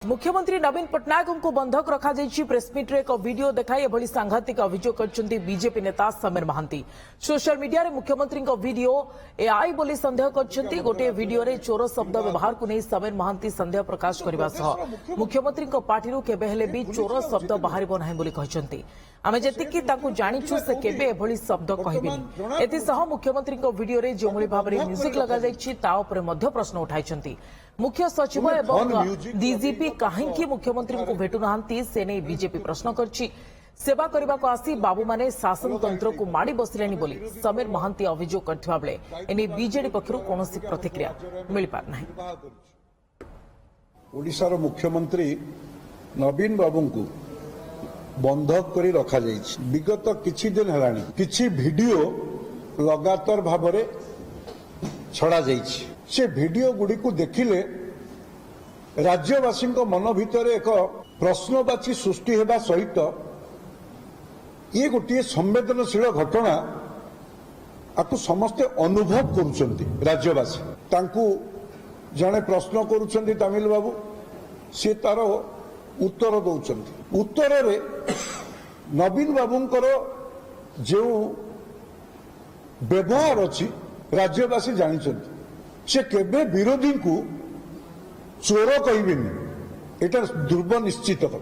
मुख्यमंत्री नवीन पट्टनायक को बंधक रखा प्रेसमिट्रे एक वीडियो देखाई एभली सांघातिक अभियोग करछन्ती बीजेपी नेता समीर महांती। सोशल मीडिया रे मुख्यमंत्री वीडियो एआई बोली संदेह करछन्ती। गोटे वीडियो रे चोर शब्द व्यवहार को नहीं समीर महांती संदेह प्रकाश करबा सह मुख्यमंत्री पार्टी केबे हेले भी चोर शब्द बाहरिबो नाही बोली कहछन्ती। आमे जेतिकी ताकू जानिछु से केबे एभली शब्द कहबिनी। एतिसह मुख्यमंत्री वीडियो रे जेभली भाबरे म्यूजिक लगा जायछि ता उपरे मध्य प्रश्न उठाइछन्ती। मुख्य सचिव एवं डीजीपी कहीं मुख्यमंत्री को भेटु नाहांती से नहीं बीजेपी प्रश्न करछि। सेवा करने को आसी बाबू माने शासन तंत्र को माड़ी बसिलेनी बोली समीर महांती अभियोग करथिबा बेले एने बीजेडी पक्षरु कोनोसी प्रतिक्रिया मिल पार नाही। ओडिशार मुख्यमंत्री नवीन बाबू को बंधक करी रखा जायछि। विगत किछि दिन हेलानी किछि वीडियो लगातार भाबरे छड़ा जायछि। से वीडियो गुडी को देखिले राज्यवासी मन भितर एक प्रश्नवाची सृष्टि होगा सहित ये गोटे संवेदनशील घटना आपको समस्ते अनुभव करुछंती। राज्यवासी तांकू जने प्रश्न करुछंती तमिल बाबू से तार उत्तर दौरान उत्तर रे नवीन बाबूंकर जो व्यवहार अच्छी राज्यवासी जानिछंती। से केबे विरोधी को चोर कहबेनी एटा दुर्ब निश्चित कथा।